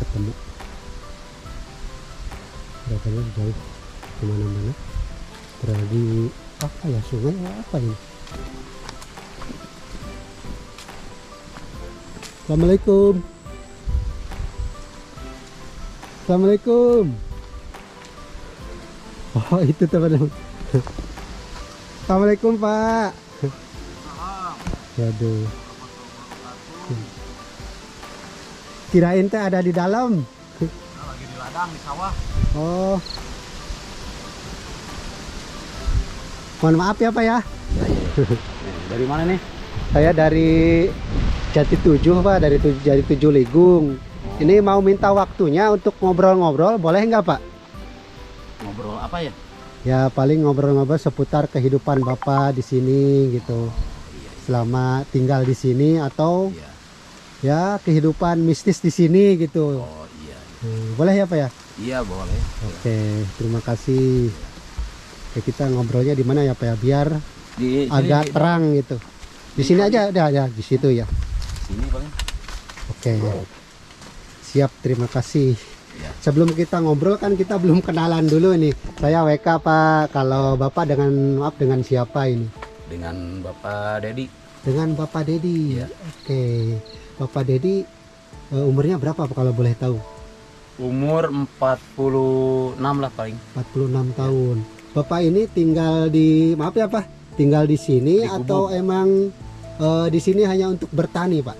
ketemu. Kelihatannya jauh kemana-mana. Berada di apa ya, sungai apa ini? Assalamualaikum. Assalamualaikum. Oh itu teman-teman. Assalamualaikum Pak. Waduh. Kirain teh ada di dalam. Lagi di ladang di sawah. Oh. Mohon maaf ya Pak ya. Dari mana nih? Saya dari Jati 7 Pak, dari Jati 7 Ligung. Ini mau minta waktunya untuk ngobrol-ngobrol, boleh nggak Pak? Ngobrol apa ya? Ya paling ngobrol-ngobrol seputar kehidupan Bapak di sini gitu. Selama tinggal di sini atau Iya. ya kehidupan mistis di sini gitu. Oh iya. Boleh ya Pak ya? Iya boleh. Oke, terima kasih. Oke, kita ngobrolnya di mana ya Pak ya? Biar Di agak terang gitu. Di sini aja ada ya, di situ ya. sini paling. Oke. Siap, terima kasih. Ya. Sebelum kita ngobrol kan kita belum kenalan dulu nih. Saya WK Pak. Kalau Bapak dengan maaf dengan siapa ini? Dengan Bapak Dedi. Dengan Bapak Dedi. Ya. Oke. Bapak Dedi umurnya berapa Pak kalau boleh tahu? Umur 46 lah paling. 46 tahun. Bapak ini tinggal di maaf ya Pak, tinggal di sini Di atau Gubuk. emang di sini hanya untuk bertani Pak?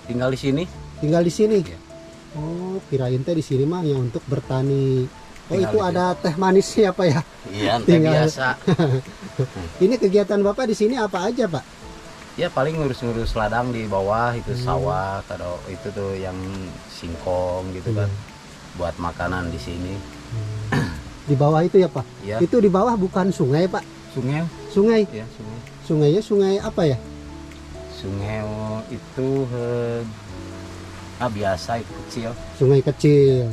Tinggal di sini. Tinggal di sini. Iya. Oh, kirain teh di sini mah hanya untuk bertani. Oh, Tinggal itu di sini. ada teh manisnya Pak ya? Iya, Tinggal. biasa. Ini kegiatan Bapak di sini apa aja Pak? Ya paling ngurus-ngurus ladang di bawah itu sawah, kalau itu tuh yang singkong gitu kan. Buat makanan di sini. Di bawah itu ya Pak? Ya, Itu di bawah bukan sungai Pak? sungai. Sungai? Ya, sungai. Sungainya sungai apa ya? Sungai itu biasa itu kecil. Sungai kecil.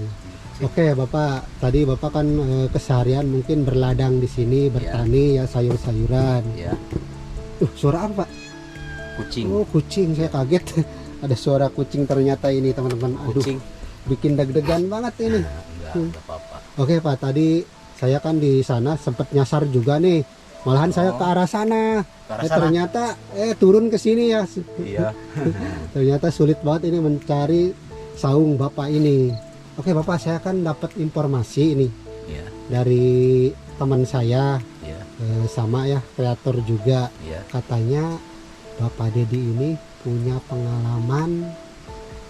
Oke Bapak, tadi Bapak kan keseharian mungkin berladang di sini, bertani ya sayur-sayuran. Ya, Suara apa Pak? kucing. Oh kucing, saya kaget. Ada suara kucing ternyata ini teman-teman. Aduh, Kucing. bikin deg-degan banget ini. Enggak apa-apa. Oke Pak, tadi saya kan di sana sempat nyasar juga nih. Malahan saya Oh. ke arah sana. Ke arah sana? Ternyata turun ke sini ya. Iya. Ternyata sulit banget ini mencari saung Bapak ini. Oke Bapak, saya kan dapat informasi ini Iya, dari teman saya, iya, sama ya kreator juga. iya. Katanya Bapak Dedi ini punya pengalaman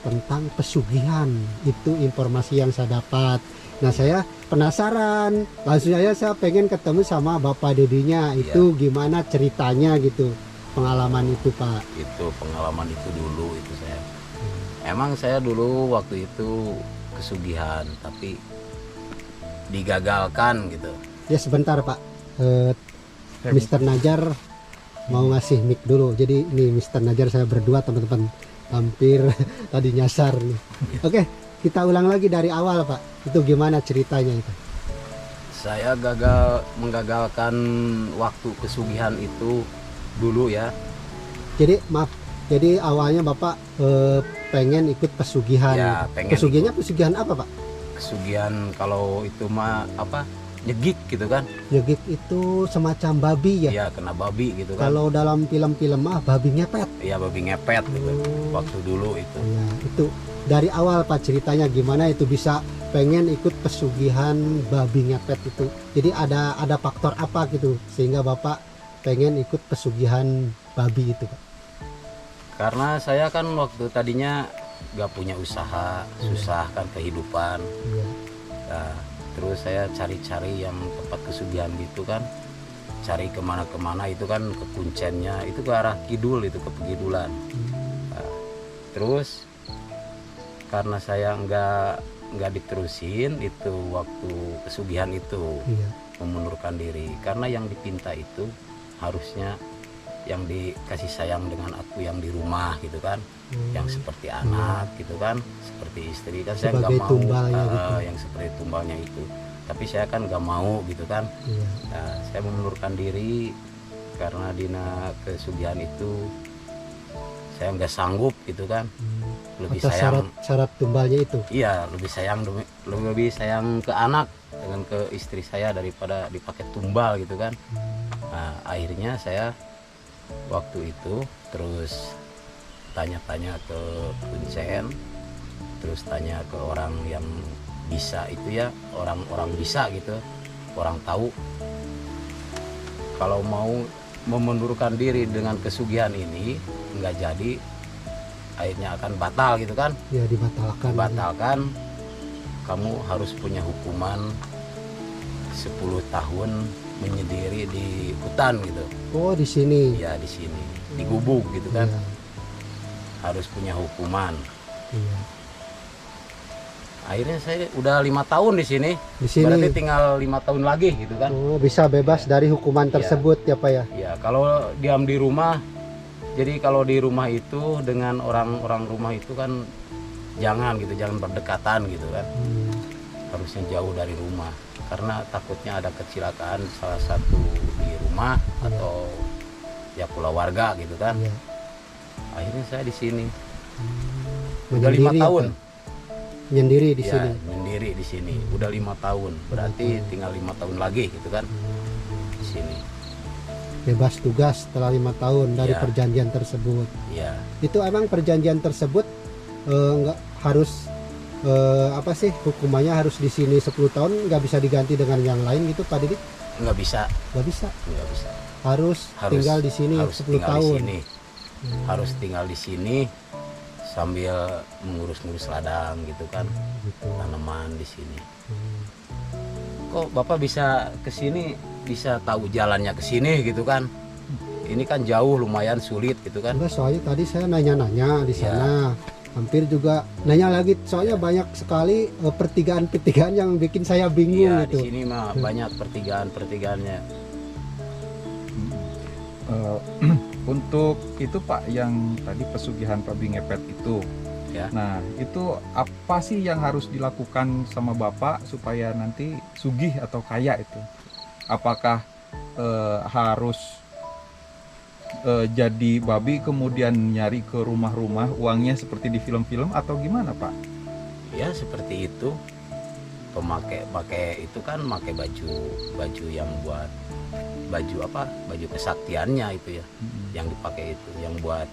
tentang pesugihan. Itu informasi yang saya dapat. Nah saya penasaran, langsung aja saya pengen ketemu sama Bapak Dedinya. Itu gimana ceritanya gitu, pengalaman itu Pak? Itu pengalaman itu dulu itu saya. Emang saya dulu waktu itu kesugihan, tapi digagalkan gitu. Ya sebentar Pak, Mr. Najar mau ngasih mic dulu. Jadi ini Mr. Najar saya berdua teman-teman, hampir tadi nyasar nih. Oke, kita ulang lagi dari awal Pak. Itu gimana ceritanya itu? Saya menggagalkan waktu kesugihan itu dulu ya. Jadi maaf, jadi awalnya Bapak pengen ikut pesugihan. Ya, pengen Pesugihannya pesugihan apa Pak? Kesugihan kalau itu mah apa? Nyegik gitu kan. Nyegik itu semacam babi ya? Iya, kena babi gitu kan. Kalau dalam film-film mah babi ngepet. Iya, babi ngepet gitu. Waktu dulu itu. Ya, itu dari awal Pak ceritanya gimana itu bisa pengen ikut pesugihan babi ngepet itu. Jadi ada faktor apa gitu sehingga Bapak pengen ikut pesugihan babi itu Pak? Karena saya kan waktu tadinya gak punya usaha, susah kan kehidupan. Iya. Nah, terus saya cari-cari yang tempat kesugihan gitu kan, cari kemana-kemana itu kan ke kuncennya itu ke arah kidul, itu ke Pegidulan. Nah, terus karena saya nggak diterusin itu waktu kesugihan itu, Iya. memundurkan diri karena yang dipinta itu harusnya yang dikasih sayang dengan aku yang di rumah gitu kan, yang seperti anak gitu kan, seperti istri kan. Saya nggak Sebagai mau tumbalnya gitu. yang seperti tumbalnya itu, tapi saya kan nggak mau gitu kan. Iya. Nah, saya mengundurkan diri karena dina kesugihan itu saya nggak sanggup gitu kan. lebih Atas sayang. syarat tumbalnya itu. Iya, lebih sayang ke anak dengan ke istri saya daripada dipakai tumbal gitu kan. Nah, akhirnya saya waktu itu terus tanya-tanya ke kuncen, terus tanya ke orang yang bisa itu ya, orang-orang bisa gitu, orang tahu kalau mau memundurkan diri dengan kesugihan ini nggak jadi, akhirnya akan batal gitu kan. Ya dibatalkan. Batalkan, kamu harus punya hukuman 10 tahun menyendiri di hutan gitu. Oh di sini. Ya di sini, di gubuk gitu kan. Iya. Harus punya hukuman. Iya. Akhirnya saya udah 5 tahun di sini. Di sini. Berarti tinggal 5 tahun lagi gitu kan. Oh bisa bebas dari hukuman tersebut ya Pak ya. Ya kalau diam di rumah, jadi kalau di rumah itu dengan orang-orang rumah itu kan jangan gitu, jangan berdekatan gitu kan. Harusnya jauh dari rumah karena takutnya ada kecelakaan salah satu di rumah atau ya keluarga gitu kan. Iya. Akhirnya saya di sini udah 5 Menyendiri tahun. apa? Menyendiri di Ya, sini. menyendiri di sini udah 5 tahun, berarti tinggal 5 tahun lagi gitu kan di sini. Bebas tugas setelah 5 tahun dari Iya. perjanjian tersebut. Ya, Itu emang perjanjian tersebut nggak harus apa sih hukumannya harus di sini 10 tahun, nggak bisa diganti dengan yang lain gitu Pak Didi? nggak bisa, Nggak bisa. nggak bisa. Harus tinggal di sini harus 10 tinggal tahun. di sini. Harus tinggal di sini sambil mengurus-ngurus ladang gitu kan, Gitu. tanaman di sini. Kok Bapak bisa ke sini, bisa tahu jalannya ke sini gitu kan? Ini kan jauh, lumayan sulit gitu kan? Enggak, soalnya tadi saya nanya-nanya di Iya. sana. Hampir juga nanya lagi, soalnya banyak sekali pertigaan-pertigaan yang bikin saya bingung Iya, di gitu. sini mah banyak pertigaan-pertigaannya. Untuk itu Pak yang tadi pesugihan babi ngepet itu, Ya. nah itu apa sih yang harus dilakukan sama Bapak supaya nanti sugih atau kaya itu? Apakah harus jadi babi kemudian nyari ke rumah-rumah uangnya seperti di film-film atau gimana Pak? Ya seperti itu. Pakai itu kan pakai baju yang buat baju kesaktiannya itu ya, yang dipakai itu, yang buat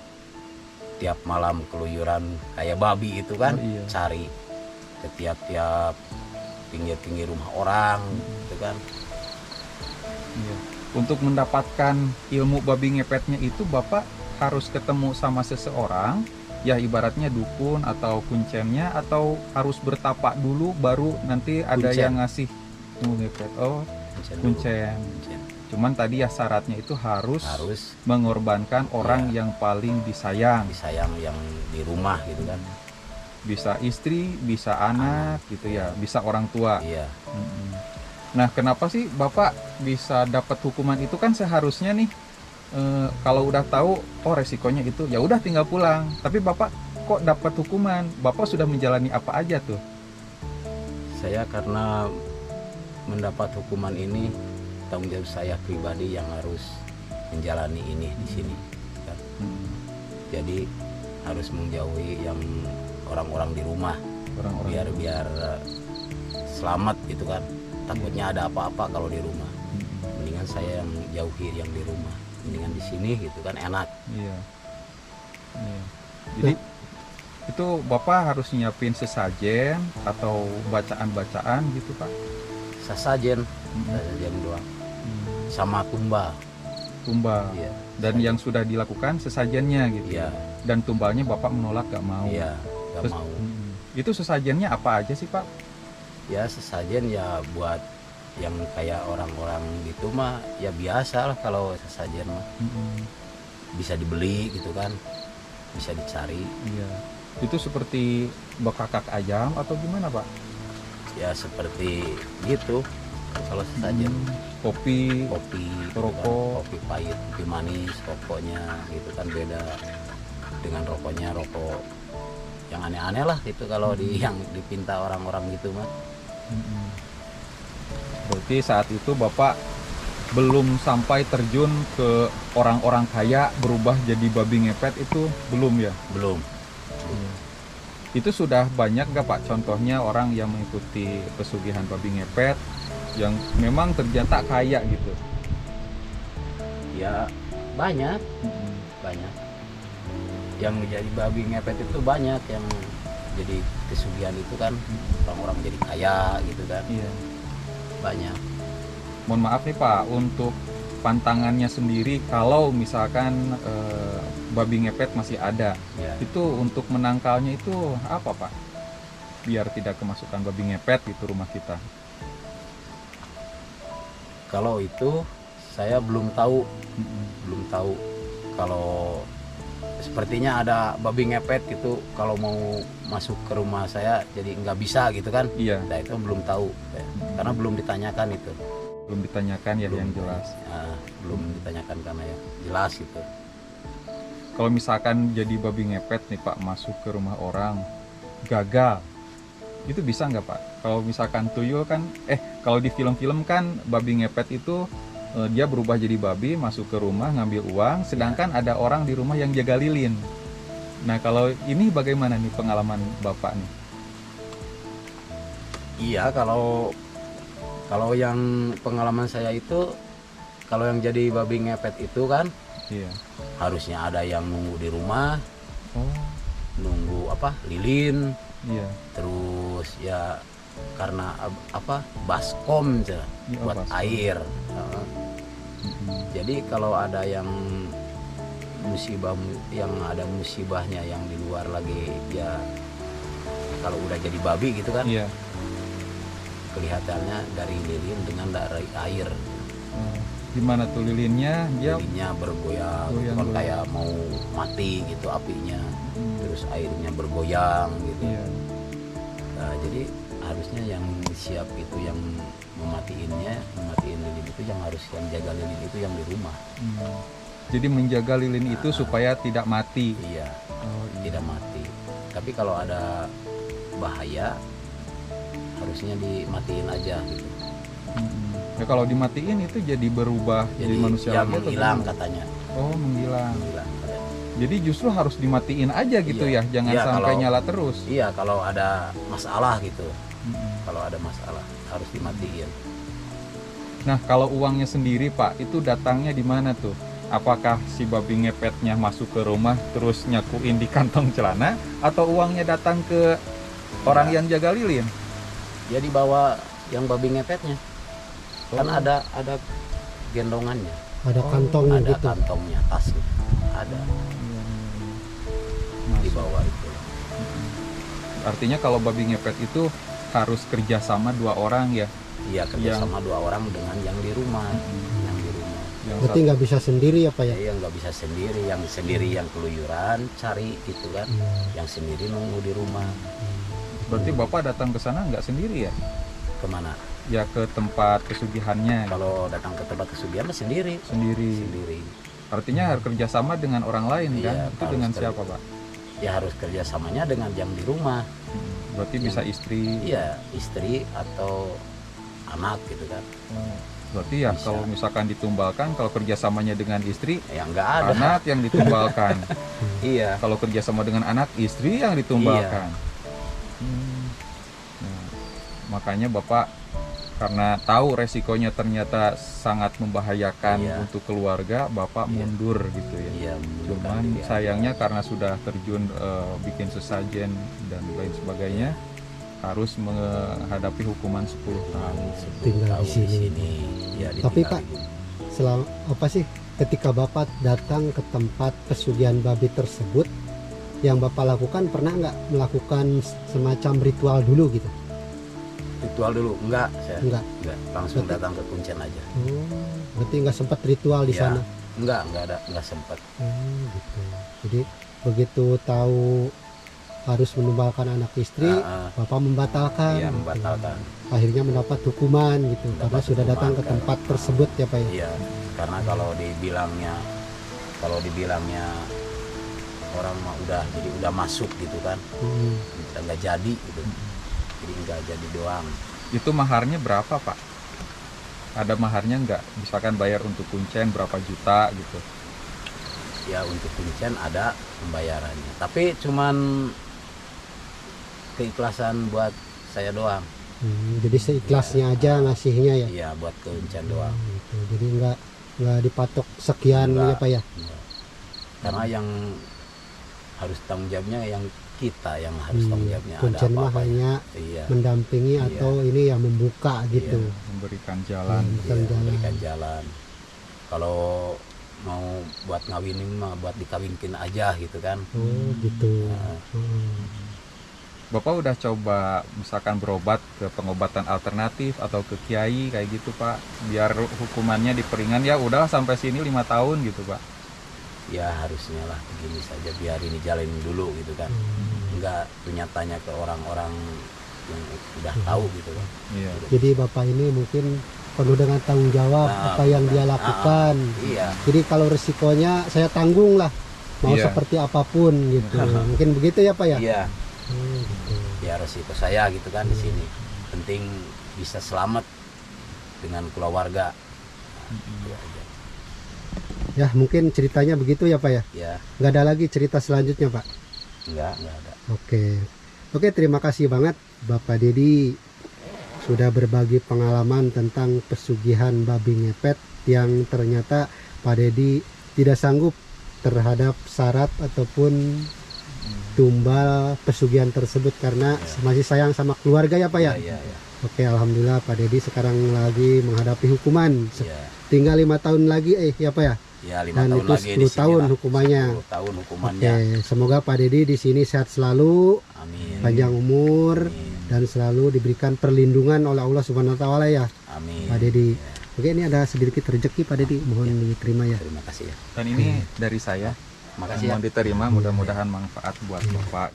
tiap malam keluyuran kayak babi itu kan. Oh, iya. Cari ke tiap pinggir-pinggir rumah orang gitu kan. Iya. Untuk mendapatkan ilmu babi ngepetnya itu Bapak harus ketemu sama seseorang, ya ibaratnya dukun atau kuncennya, atau harus bertapak dulu baru nanti ada Kuncen. yang ngasih ilmu ngepet. Oh, kuncen. Kuncen. Cuman tadi ya syaratnya itu harus mengorbankan orang Iya. yang paling disayang. disayang yang di rumah gitu kan. Bisa istri, bisa anak gitu ya, bisa orang tua. Iya. Mm-mm. Nah, kenapa sih Bapak bisa dapat hukuman itu? Kan seharusnya nih kalau udah tahu oh resikonya itu ya udah tinggal pulang. Tapi Bapak kok dapat hukuman? Bapak sudah menjalani apa aja tuh? Saya karena mendapat hukuman ini, tanggung jawab saya pribadi yang harus menjalani ini di sini kan. Jadi harus menjauhi yang orang-orang di rumah, Orang-orang biar selamat gitu kan. Takutnya ada apa-apa kalau di rumah. Mendingan saya yang jauhi yang di rumah, mendingan di sini gitu kan, enak. Iya. Iya. Jadi itu Bapak harus nyiapin sesajen atau bacaan-bacaan gitu Pak? Sasajen doang sama tumbal. Tumbal. Iya. Dan yang sudah dilakukan sesajennya gitu. Iya. Dan tumbalnya Bapak menolak gak mau. Iya, nggak Terus, mau. Itu sesajennya apa aja sih Pak? Ya sesajen ya buat yang kayak orang-orang gitu mah ya biasa lah. Kalau sesajen mah bisa dibeli gitu kan, bisa dicari. Iya. Itu seperti bekakak ayam atau gimana Pak? Ya seperti gitu. Kalau sesajen Kopi. kopi gitu Rokok. kan, kopi pahit, kopi manis, rokoknya gitu kan beda dengan rokok yang aneh-aneh lah itu kalau yang dipinta orang-orang gitu mah. Berarti saat itu Bapak belum sampai terjun ke orang-orang kaya berubah jadi babi ngepet itu belum ya? Belum. Itu sudah banyak nggak Pak contohnya orang yang mengikuti pesugihan babi ngepet yang memang ternyata kaya gitu? Ya banyak, banyak. Yang jadi babi ngepet itu banyak, yang jadi pesugihan itu kan orang-orang jadi kaya gitu kan, Iya. banyak. Mohon maaf nih Pak, untuk pantangannya sendiri kalau misalkan babi ngepet masih ada, Ya. itu untuk menangkalnya itu apa Pak? Biar tidak kemasukan babi ngepet itu rumah kita. Kalau itu saya belum tahu, kalau sepertinya ada babi ngepet gitu kalau mau masuk ke rumah saya jadi nggak bisa gitu kan. Iya, Nah itu belum tahu ya. Karena belum ditanyakan itu. belum ditanyakan ya yang jelas. Nah, belum ditanyakan karena ya jelas gitu. Kalau misalkan jadi babi ngepet nih Pak masuk ke rumah orang gagal, itu bisa nggak Pak? Kalau misalkan tuyul kan, kalau di film-film kan babi ngepet itu dia berubah jadi babi masuk ke rumah ngambil uang, sedangkan ada orang di rumah yang jaga lilin. Nah kalau ini bagaimana nih pengalaman Bapak nih? Iya, kalau yang pengalaman saya itu, kalau yang jadi babi ngepet itu kan Iya. harusnya ada yang nunggu di rumah, Oh, nunggu lilin, iya. terus ya karena baskom aja Iya, buat baskom. air. Mm-mm. Jadi kalau ada yang ada musibahnya yang di luar lagi, ya kalau udah jadi babi gitu kan Iya. kelihatannya dari lilin dengan dari air. Oh, gimana tuh lilinnya? Dia Lilinnya bergoyang, gitu Goyang, kan goyang. kayak mau mati gitu apinya, Mm, terus airnya bergoyang gitu. iya. Nah, jadi harusnya yang siap itu yang mematiin lilin itu yang jaga lilin itu yang di rumah. Mm. Jadi menjaga lilin itu supaya tidak mati. Iya, Oh, iya. tidak mati. Tapi kalau ada bahaya harusnya dimatiin aja gitu. Mm-mm. Ya kalau dimatiin itu jadi berubah jadi manusia ya lagi atau menghilang gimana? katanya. Oh, menghilang. Menghilang katanya. Jadi justru harus dimatiin aja gitu Iya. ya, jangan Iya, sampai kalau- nyala terus. Iya, kalau ada masalah gitu. Mm-mm. Kalau ada masalah harus dimatiin. Nah, kalau uangnya sendiri Pak, itu datangnya di mana tuh? Apakah si babi ngepetnya masuk ke rumah terus nyakuin di kantong celana, atau uangnya datang ke orang Ya. yang jaga lilin? Dia dibawa yang babi ngepetnya. Kan Oh. ada gendongannya, Ada Oh, kantongnya ada gitu. kantongnya, tasnya. Ada Masuk. dibawa itu. Artinya kalau babi ngepet itu harus kerjasama 2 orang ya? Iya, kerja sama 2 orang dengan yang di rumah, yang di rumah. Yang Berarti nggak bisa sendiri ya Pak ya? Yang nggak bisa sendiri, yang sendiri yang keluyuran cari gitu kan, Iya. yang sendiri nunggu di rumah. Berarti Bapak datang ke sana nggak sendiri ya? Kemana? Ya ke tempat pesugihannya Kalau datang ke tempat kesugihan mah sendiri, sendiri. sendiri. Artinya harus kerjasama dengan orang lain kan? Iya, Itu harus dengan kerja. siapa Pak? Ya harus kerjasamanya dengan yang di rumah. Berarti bisa istri. Iya, istri atau anak gitu kan. Oh, berarti ya Bisa. kalau misalkan ditumbalkan, kalau kerjasamanya dengan istri, Ya nggak ada. anak yang ditumbalkan. Iya. Kalau kerjasama dengan anak, istri yang ditumbalkan. Nah, makanya Bapak karena tahu resikonya ternyata sangat membahayakan Iya. untuk keluarga, Bapak Iya. mundur gitu ya. Iya, mundurkan Cuman diri aja. sayangnya karena sudah terjun bikin sesajen dan lain sebagainya, harus menghadapi hukuman 10 tahun. Tinggal di sini. Ya, Tapi, ditinggal Pak, di sini. Selama apa sih ketika Bapak datang ke tempat pesugihan babi tersebut, yang Bapak lakukan pernah nggak melakukan semacam ritual dulu gitu? Ritual dulu enggak, saya Enggak. enggak, langsung Berarti- datang ke Kuncen aja. Oh, berarti nggak sempat ritual di Ya. sana. Enggak sempat. Gitu. Jadi begitu tahu harus menumbalkan anak istri, Bapak membatalkan. Iya, gitu. membatalkan. Akhirnya mendapat hukuman gitu Mendapat karena sudah datang ke hukuman, tempat tersebut ya Pak ya. Iya, karena kalau dibilangnya orang mah udah masuk gitu kan, Hmm. nggak jadi gitu. Jadi nggak jadi doang. Itu maharnya berapa Pak? Ada maharnya nggak? Misalkan bayar untuk kuncen berapa juta gitu? Ya untuk Kuncen ada pembayarannya. Tapi cuman keikhlasan buat saya doang. Jadi seikhlasnya aja ngasihnya ya. Iya, buat kuncen doang. Gitu. Jadi nggak dipatok sekian ya Enggak. Pak ya. Enggak. Karena yang harus tanggung jawabnya yang kita yang harus tanggung jawabnya. Ada Kuncen mah apa-apa. hanya Iya. mendampingi Iya. atau ini yang membuka gitu. Memberikan jalan. Bukan Iya, jalan. memberikan jalan. Kalau mau buat ngawinin mah buat dikawinkin aja gitu kan. Oh gitu. Nah, Bapak udah coba misalkan berobat ke pengobatan alternatif atau ke kiai kayak gitu Pak, biar hukumannya diperingan, ya udah sampai sini 5 tahun gitu Pak. ya harusnya lah begini saja, biar ini jalanin dulu gitu kan. Enggak nyatanya ke orang-orang yang udah tahu gitu kan. Iya. Jadi Bapak ini mungkin penuh dengan tanggung jawab Nah, apa yang dia lakukan. Iya. Jadi kalau resikonya saya tanggung lah. Mau Iya. seperti apapun gitu. Mungkin begitu ya Pak ya? Iya, Gitu. ya resiko saya gitu kan di sini. Penting bisa selamat dengan keluarga. Itu aja. Ya mungkin ceritanya begitu ya Pak ya? Ya, Nggak ada lagi cerita selanjutnya Pak? enggak ada. Oke, terima kasih banget Bapak Dedi sudah berbagi pengalaman tentang pesugihan babi ngepet yang ternyata Pak Dedi tidak sanggup terhadap syarat ataupun tumbal pesugihan tersebut karena masih sayang sama keluarga ya Pak ya? Iya, iya. Oke, alhamdulillah Pak Dedi sekarang lagi menghadapi hukuman. Iya. Tinggal 5 tahun lagi ya Pak ya? Ya, 5 Dan tahun itu lagi 10 tahun hukumannya. 10 tahun hukumannya. Oke, semoga Pak Dedi di sini sehat selalu, Amin. panjang umur, Amin. dan selalu diberikan perlindungan oleh Allah Subhanahu wa taala ya Amin. Pak Dedi. Ya, Oke, ini ada sedikit rezeki Pak Dedi, mohon diterima ya. terima kasih ya. Dan ini dari saya, Makasih ya. mohon diterima, mudah-mudahan manfaat buat Bapak.